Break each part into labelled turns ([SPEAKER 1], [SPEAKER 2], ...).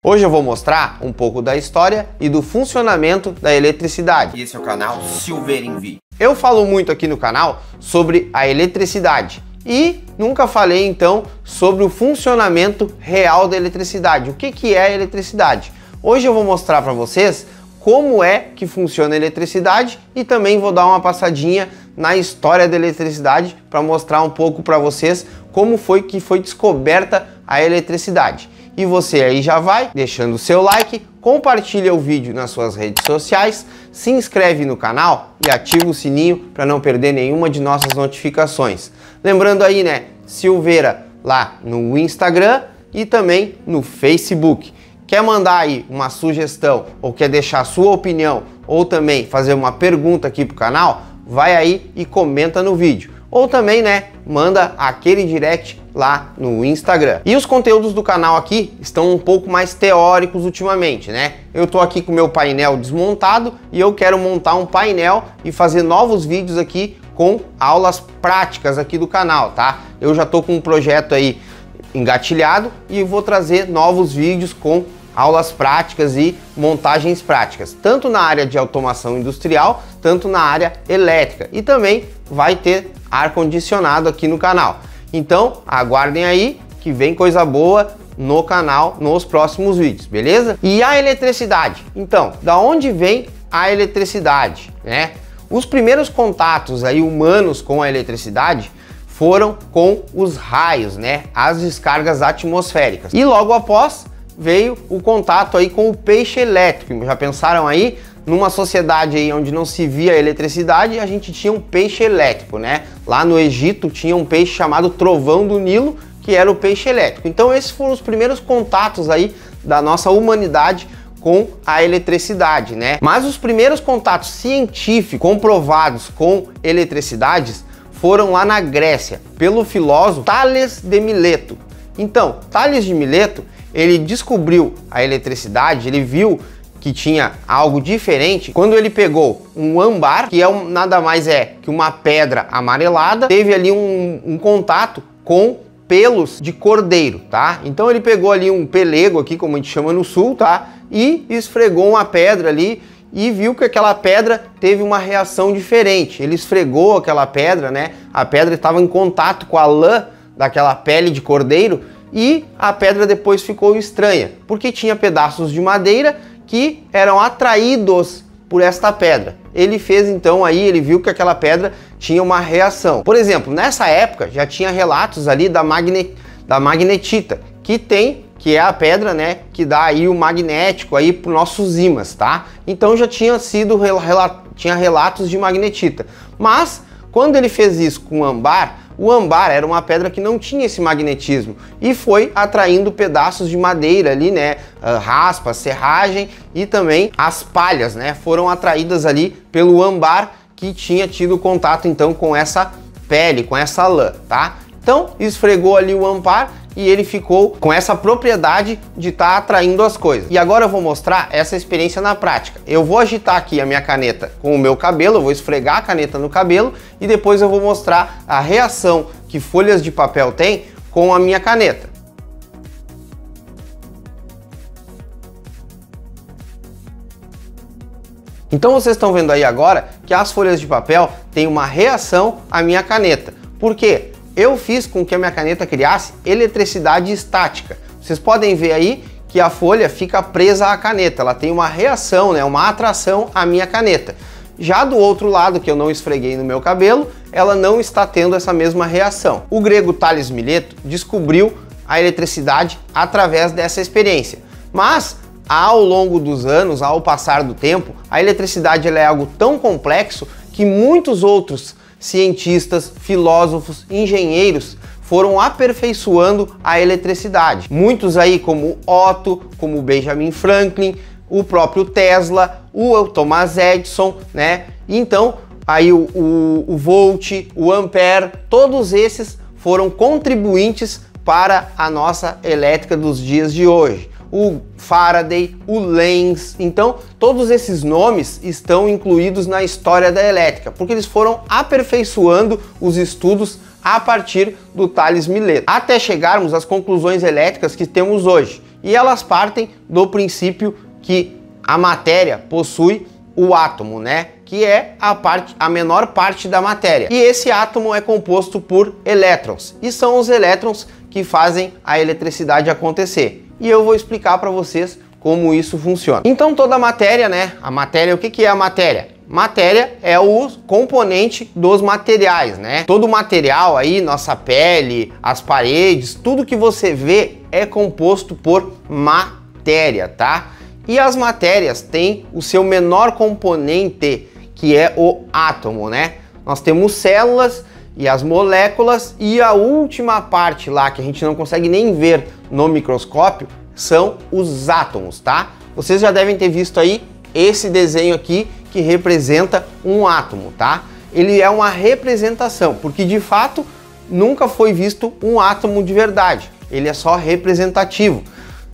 [SPEAKER 1] Hoje eu vou mostrar um pouco da história e do funcionamento da eletricidade.
[SPEAKER 2] E esse é o canal Silveira em Vídeo.
[SPEAKER 1] Eu falo muito aqui no canal sobre a eletricidade e nunca falei então sobre o funcionamento real da eletricidade. O que é a eletricidade? Hoje eu vou mostrar para vocês como é que funciona a eletricidade e também vou dar uma passadinha na história da eletricidade para mostrar um pouco para vocês como foi que foi descoberta a eletricidade. E você aí já vai deixando o seu like, compartilha o vídeo nas suas redes sociais, se inscreve no canal e ativa o sininho para não perder nenhuma de nossas notificações. Lembrando aí, né, Silveira lá no Instagram e também no Facebook. Quer mandar aí uma sugestão ou quer deixar sua opinião ou também fazer uma pergunta aqui pro canal, vai aí e comenta no vídeo. Ou também, né, manda aquele direct lá no Instagram. E os conteúdos do canal aqui estão um pouco mais teóricos ultimamente, né? Eu tô aqui com o meu painel desmontado e eu quero montar um painel e fazer novos vídeos aqui com aulas práticas aqui do canal, tá? Eu já tô com um projeto aí engatilhado e vou trazer novos vídeos com aulas práticas e montagens práticas, tanto na área de automação industrial, tanto na área elétrica, e também vai ter ar-condicionado aqui no canal. Então aguardem aí que vem coisa boa no canal nos próximos vídeos, beleza? E a eletricidade? Então, da onde vem a eletricidade, né? Os primeiros contatos aí humanos com a eletricidade foram com os raios, né? As descargas atmosféricas. E logo após veio o contato aí com o peixe elétrico. Já pensaram aí? Numa sociedade aí onde não se via eletricidade, a gente tinha um peixe elétrico, né? Lá no Egito tinha um peixe chamado trovão do Nilo, que era o peixe elétrico. Então esses foram os primeiros contatos aí da nossa humanidade com a eletricidade, né? Mas os primeiros contatos científicos comprovados com eletricidades foram lá na Grécia, pelo filósofo Tales de Mileto. Então, Tales de Mileto, ele descobriu a eletricidade, ele viu que tinha algo diferente quando ele pegou um âmbar, que nada mais é que uma pedra amarelada, teve ali um contato com pelos de cordeiro, tá? Então ele pegou ali um pelego aqui, como a gente chama no sul, tá? E esfregou uma pedra ali e viu que aquela pedra teve uma reação diferente. Ele esfregou aquela pedra, né? A pedra estava em contato com a lã daquela pele de cordeiro e a pedra depois ficou estranha, porque tinha pedaços de madeira que eram atraídos por esta pedra. Ele fez então aí, ele viu que aquela pedra tinha uma reação. Por exemplo, nessa época já tinha relatos ali da magnetita, que é a pedra, né, que dá aí o magnético aí para os nossos ímãs, tá? Então já tinha sido tinha relatos de magnetita. Mas quando ele fez isso com o âmbar era uma pedra que não tinha esse magnetismo e foi atraindo pedaços de madeira ali, né, raspas, serragem e também as palhas, né, foram atraídas ali pelo âmbar que tinha tido contato então com essa pele, com essa lã, tá? Então esfregou ali o âmbar e ele ficou com essa propriedade de estar atraindo as coisas. E agora eu vou mostrar essa experiência na prática. Eu vou agitar aqui a minha caneta com o meu cabelo, eu vou esfregar a caneta no cabelo e depois eu vou mostrar a reação que folhas de papel têm com a minha caneta. Então vocês estão vendo aí agora que as folhas de papel têm uma reação à minha caneta. Por quê? Eu fiz com que a minha caneta criasse eletricidade estática. Vocês podem ver aí que a folha fica presa à caneta, ela tem uma reação, né, uma atração à minha caneta. Já do outro lado, que eu não esfreguei no meu cabelo, ela não está tendo essa mesma reação. O grego Tales de Mileto descobriu a eletricidade através dessa experiência. Mas ao longo dos anos, ao passar do tempo, a eletricidade ela é algo tão complexo que muitos outros cientistas, filósofos, engenheiros foram aperfeiçoando a eletricidade. Muitos aí como Otto, como Benjamin Franklin, o próprio Tesla, o Thomas Edison, né? Então aí o Volt, o Ampere, todos esses foram contribuintes para a nossa elétrica dos dias de hoje. O Faraday, o Lenz, então todos esses nomes estão incluídos na história da elétrica, porque eles foram aperfeiçoando os estudos a partir do Tales de Mileto, até chegarmos às conclusões elétricas que temos hoje. E elas partem do princípio que a matéria possui o átomo, né? Que é a menor parte da matéria. E esse átomo é composto por elétrons. E são os elétrons que fazem a eletricidade acontecer. E eu vou explicar para vocês como isso funciona. Então toda a matéria, né? A matéria, o que é a matéria? Matéria é o componente dos materiais, né? Todo material aí, nossa pele, as paredes, tudo que você vê é composto por matéria, tá? E as matérias têm o seu menor componente, que é o átomo, né? Nós temos células e as moléculas, e a última parte lá que a gente não consegue nem ver no microscópio são os átomos, tá? Vocês já devem ter visto aí esse desenho aqui que representa um átomo, tá? Ele é uma representação, porque de fato nunca foi visto um átomo de verdade. Ele é só representativo.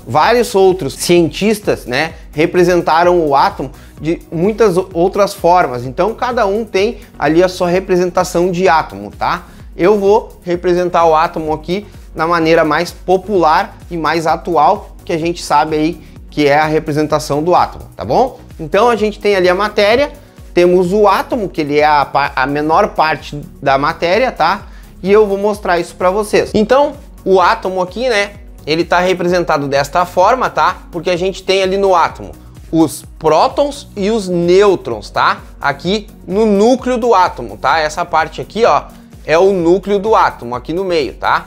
[SPEAKER 1] Vários outros cientistas, né, representaram o átomo de muitas outras formas. Então cada um tem ali a sua representação de átomo, tá? Eu vou representar o átomo aqui na maneira mais popular e mais atual que a gente sabe aí, que é a representação do átomo, tá bom? Então a gente tem ali a matéria, temos o átomo, que ele é a menor parte da matéria, tá? E eu vou mostrar isso para vocês. Então, o átomo aqui, né, ele está representado desta forma, tá? Porque a gente tem ali no átomo os prótons e os nêutrons, tá? Aqui no núcleo do átomo, tá? Essa parte aqui, ó, é o núcleo do átomo, aqui no meio, tá?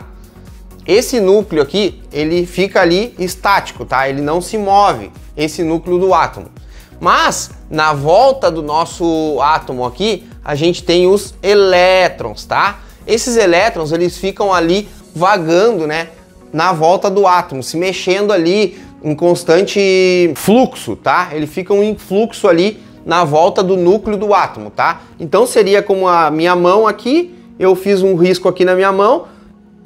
[SPEAKER 1] Esse núcleo aqui, ele fica ali estático, tá? Ele não se move, esse núcleo do átomo. Mas, na volta do nosso átomo aqui, a gente tem os elétrons, tá? Esses elétrons, eles ficam ali vagando, né, na volta do átomo, se mexendo ali em constante fluxo, tá? Eles ficam em fluxo ali na volta do núcleo do átomo, tá? Então seria como a minha mão aqui, eu fiz um risco aqui na minha mão,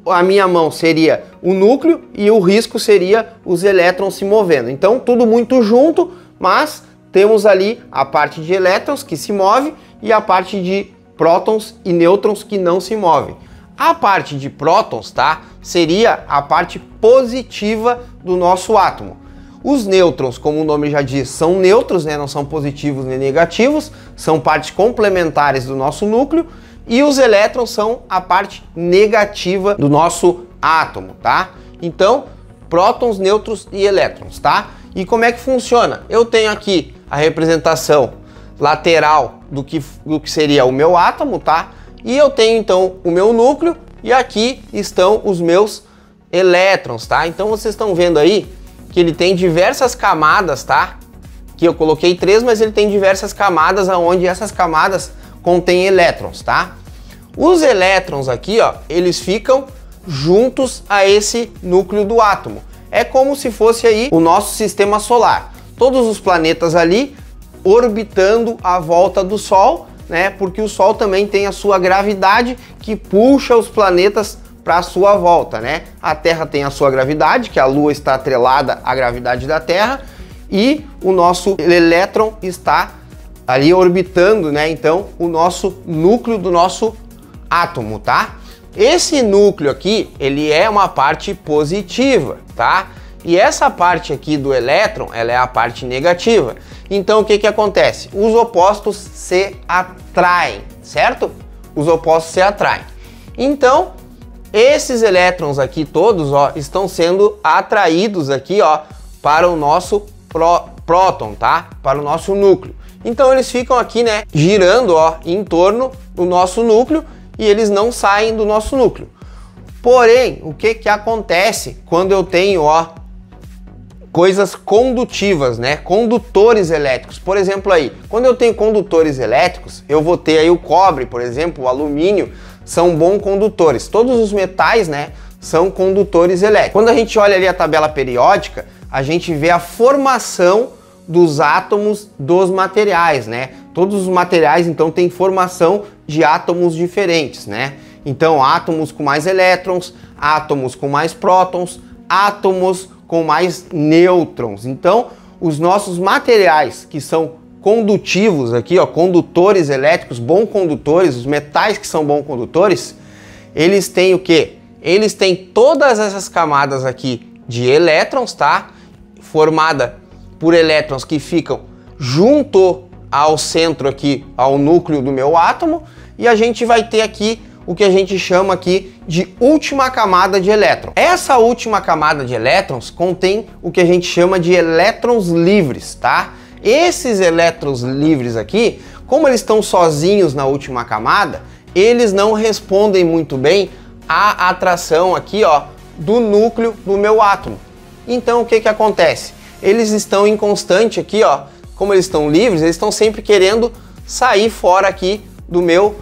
[SPEAKER 1] a minha mão seria o núcleo e o risco seria os elétrons se movendo. Então tudo muito junto, mas temos ali a parte de elétrons que se move e a parte de prótons e nêutrons que não se movem. A parte de prótons, tá, seria a parte positiva do nosso átomo. Os nêutrons, como o nome já diz, são neutros, né, não são positivos nem negativos, são partes complementares do nosso núcleo, e os elétrons são a parte negativa do nosso átomo, tá? Então, prótons, nêutrons e elétrons, tá? E como é que funciona? Eu tenho aqui a representação lateral do que seria o meu átomo, tá? E eu tenho então o meu núcleo e aqui estão os meus elétrons, tá? Então vocês estão vendo aí que ele tem diversas camadas, tá? Que eu coloquei 3, mas ele tem diversas camadas, onde essas camadas contêm elétrons, tá? Os elétrons aqui, ó, eles ficam juntos a esse núcleo do átomo. É como se fosse aí o nosso sistema solar. Todos os planetas ali orbitando à volta do Sol, né? Porque o Sol também tem a sua gravidade que puxa os planetas para a sua volta, né? A Terra tem a sua gravidade, que a Lua está atrelada à gravidade da Terra, e o nosso elétron está ali orbitando, né? Então, o nosso núcleo do nosso átomo, tá? Esse núcleo aqui, ele é uma parte positiva, tá? E essa parte aqui do elétron, ela é a parte negativa. Então, o que que acontece? Os opostos se atraem, certo? Os opostos se atraem. Então, esses elétrons aqui todos, ó, estão sendo atraídos aqui, ó, para o nosso próton, tá? Para o nosso núcleo. Então, eles ficam aqui, né, girando, ó, em torno do nosso núcleo e eles não saem do nosso núcleo. Porém, o que que acontece quando eu tenho, ó, coisas condutivas, né? Condutores elétricos. Por exemplo aí, quando eu tenho condutores elétricos, eu vou ter aí o cobre, por exemplo, o alumínio, são bons condutores. Todos os metais, né, são condutores elétricos. Quando a gente olha ali a tabela periódica, a gente vê a formação dos átomos dos materiais, né? Todos os materiais, então, têm formação de átomos diferentes, né? Então, átomos com mais elétrons, átomos com mais prótons, átomos com mais nêutrons. Então, os nossos materiais que são condutivos aqui, ó, condutores elétricos, bons condutores, os metais que são bons condutores, eles têm o quê? Eles têm todas essas camadas aqui de elétrons, tá? Formada por elétrons que ficam junto ao centro aqui, ao núcleo do meu átomo, e a gente vai ter aqui o que a gente chama aqui de última camada de elétron. Essa última camada de elétrons contém o que a gente chama de elétrons livres, tá? Esses elétrons livres aqui, como eles estão sozinhos na última camada, eles não respondem muito bem à atração aqui, ó, do núcleo do meu átomo. Então o que que acontece? Eles estão em constante aqui, ó, como eles estão livres, eles estão sempre querendo sair fora aqui do meu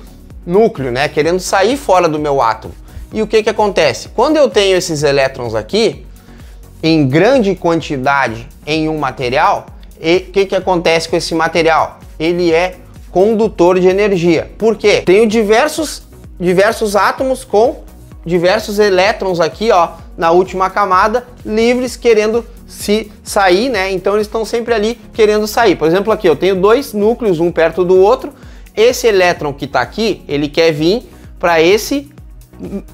[SPEAKER 1] núcleo, né? Querendo sair fora do meu átomo. E o que que acontece? Quando eu tenho esses elétrons aqui, em grande quantidade em um material, o que que acontece com esse material? Ele é condutor de energia. Por quê? Tenho diversos átomos com diversos elétrons aqui, ó, na última camada, livres, querendo se sair, né? Então eles estão sempre ali querendo sair. Por exemplo, aqui eu tenho dois núcleos, um perto do outro. Esse elétron que está aqui, ele quer vir para esse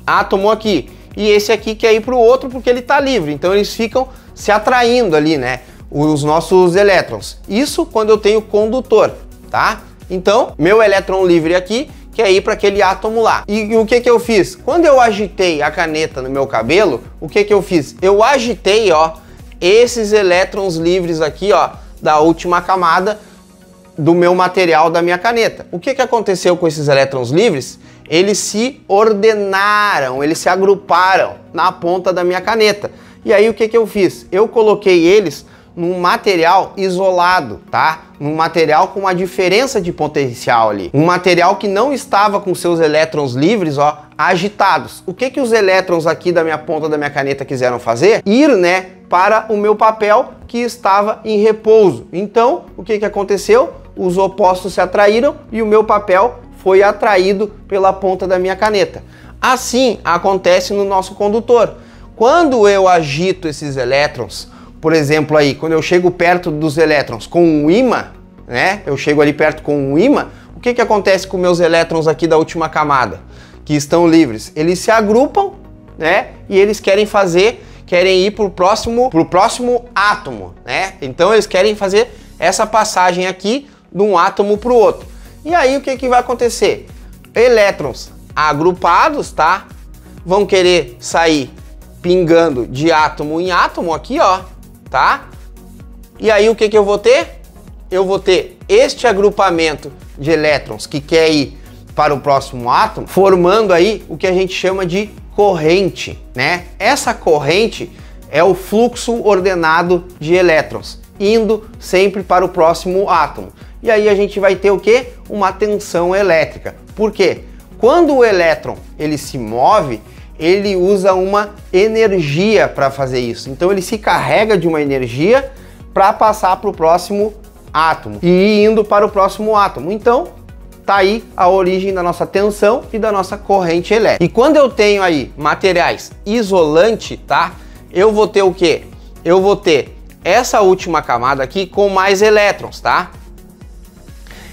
[SPEAKER 1] átomo aqui. E esse aqui quer ir para o outro porque ele está livre. Então eles ficam se atraindo ali, né? Os nossos elétrons. Isso quando eu tenho condutor, tá? Então, meu elétron livre aqui quer ir para aquele átomo lá. E o que que eu fiz? Quando eu agitei a caneta no meu cabelo, o que que eu fiz? Eu agitei, ó, esses elétrons livres aqui, ó, da última camada do meu material da minha caneta. O que que aconteceu com esses elétrons livres? Eles se ordenaram, eles se agruparam na ponta da minha caneta. E aí o que que eu fiz? Eu coloquei eles num material isolado, tá? Num material com uma diferença de potencial ali. Um material que não estava com seus elétrons livres, ó, agitados. O que que os elétrons aqui da minha ponta da minha caneta quiseram fazer? Ir, né, para o meu papel que estava em repouso. Então, o que que aconteceu? Os opostos se atraíram e o meu papel foi atraído pela ponta da minha caneta. Assim acontece no nosso condutor. Quando eu agito esses elétrons, por exemplo aí, quando eu chego perto dos elétrons com um ímã, né? Eu chego ali perto com um ímã, o que que acontece com meus elétrons aqui da última camada, que estão livres? Eles se agrupam, né? E eles querem ir pro próximo átomo, né? Então eles querem fazer essa passagem aqui de um átomo para o outro. E aí o que que vai acontecer? Elétrons agrupados, tá? Vão querer sair pingando de átomo em átomo aqui, ó, tá? E aí o que que eu vou ter? Eu vou ter este agrupamento de elétrons que quer ir para o próximo átomo, formando aí o que a gente chama de corrente, né? Essa corrente é o fluxo ordenado de elétrons, indo sempre para o próximo átomo. E aí a gente vai ter o quê? Uma tensão elétrica. Por quê? Quando o elétron ele se move, ele usa uma energia para fazer isso. Então ele se carrega de uma energia para passar para o próximo átomo e indo para o próximo átomo. Então tá aí a origem da nossa tensão e da nossa corrente elétrica. E quando eu tenho aí materiais isolantes, tá? Eu vou ter o quê? Eu vou ter essa última camada aqui com mais elétrons, tá?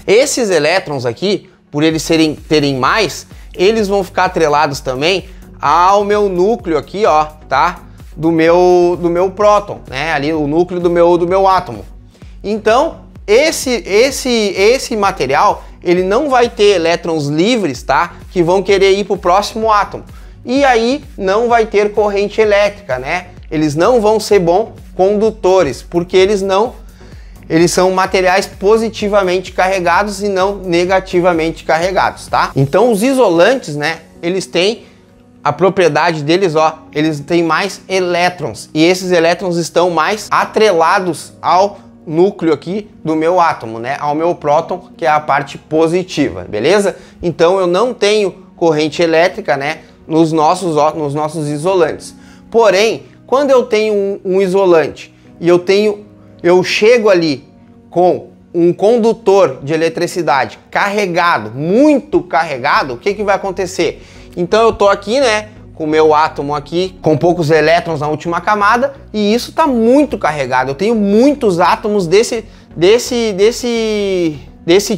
[SPEAKER 1] Esses elétrons aqui, por eles terem mais, eles vão ficar atrelados também ao meu núcleo aqui, ó, tá? Do meu próton, né? Ali o núcleo do meu átomo. Então, esse material, ele não vai ter elétrons livres, tá? Que vão querer ir para o próximo átomo. E aí não vai ter corrente elétrica, né? Eles não vão ser bons condutores, porque eles são materiais positivamente carregados e não negativamente carregados, tá? Então os isolantes, né? Eles têm a propriedade deles, ó, eles têm mais elétrons e esses elétrons estão mais atrelados ao núcleo aqui do meu átomo, né? Ao meu próton, que é a parte positiva, beleza? Então eu não tenho corrente elétrica, né? Nos nossos isolantes. Porém, quando eu tenho um isolante e eu chego ali com um condutor de eletricidade carregado, muito carregado, o que que vai acontecer? Então eu tô aqui, né, com o meu átomo aqui, com poucos elétrons na última camada, e isso tá muito carregado. Eu tenho muitos átomos desse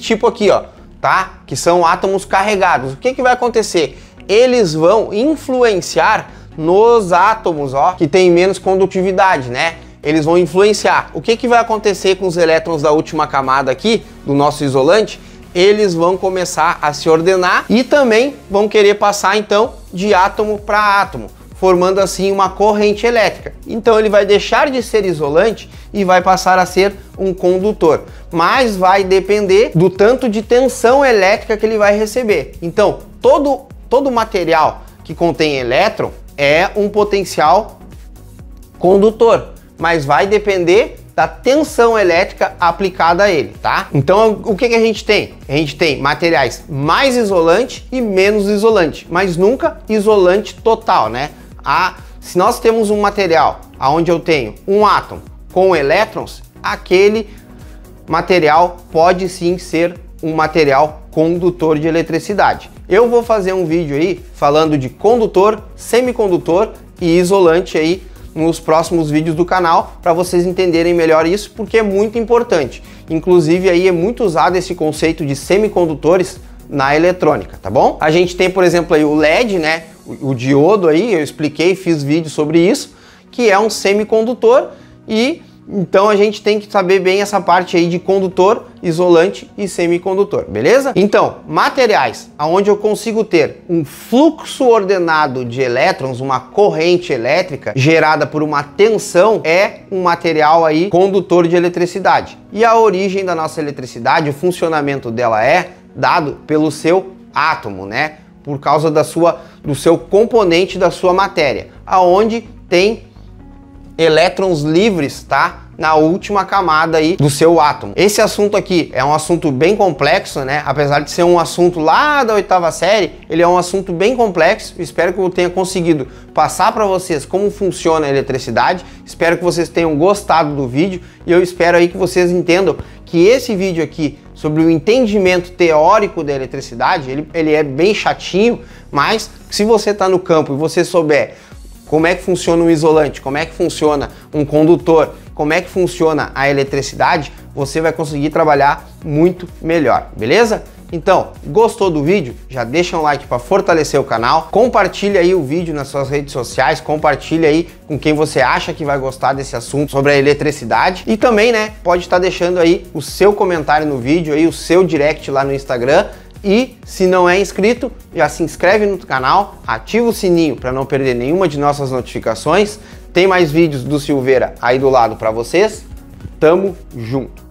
[SPEAKER 1] tipo aqui, ó, tá? Que são átomos carregados. O que que vai acontecer? Eles vão influenciar nos átomos, ó, que tem menos condutividade, né? Eles vão influenciar. O que vai acontecer com os elétrons da última camada aqui, do nosso isolante? Eles vão começar a se ordenar e também vão querer passar, então, de átomo para átomo, formando assim uma corrente elétrica. Então ele vai deixar de ser isolante e vai passar a ser um condutor. Mas vai depender do tanto de tensão elétrica que ele vai receber. Então, todo material que contém elétron é um potencial condutor, mas vai depender da tensão elétrica aplicada a ele, tá? Então, o que a gente tem? A gente tem materiais mais isolante e menos isolante, mas nunca isolante total, né? Se nós temos um material onde eu tenho um átomo com elétrons, aquele material pode sim ser um material condutor de eletricidade. Eu vou fazer um vídeo aí falando de condutor, semicondutor e isolante aí nos próximos vídeos do canal, para vocês entenderem melhor isso, porque é muito importante. Inclusive aí é muito usado esse conceito de semicondutores na eletrônica, tá bom? A gente tem, por exemplo, aí o LED, né? O diodo aí, eu expliquei, fiz vídeo sobre isso, que é um semicondutor, e então a gente tem que saber bem essa parte aí de condutor, isolante e semicondutor, beleza? Então, materiais onde eu consigo ter um fluxo ordenado de elétrons, uma corrente elétrica gerada por uma tensão, é um material aí condutor de eletricidade. E a origem da nossa eletricidade, o funcionamento dela é dado pelo seu átomo, né? Por causa do seu componente da sua matéria, aonde tem elétrons livres, tá? Na última camada aí do seu átomo. Esse assunto aqui é um assunto bem complexo, né? Apesar de ser um assunto lá da 8ª série, ele é um assunto bem complexo. Espero que eu tenha conseguido passar para vocês como funciona a eletricidade. Espero que vocês tenham gostado do vídeo e eu espero aí que vocês entendam que esse vídeo aqui sobre o entendimento teórico da eletricidade, ele é bem chatinho, mas se você está no campo e você souber como é que funciona um isolante, como é que funciona um condutor, como é que funciona a eletricidade, você vai conseguir trabalhar muito melhor, beleza? Então, gostou do vídeo? Já deixa um like para fortalecer o canal, compartilha aí o vídeo nas suas redes sociais, compartilha aí com quem você acha que vai gostar desse assunto sobre a eletricidade e também, né, pode estar deixando aí o seu comentário no vídeo, aí o seu direct lá no Instagram. E se não é inscrito, já se inscreve no canal, ativa o sininho para não perder nenhuma de nossas notificações. Tem mais vídeos do Silveira aí do lado para vocês. Tamo junto!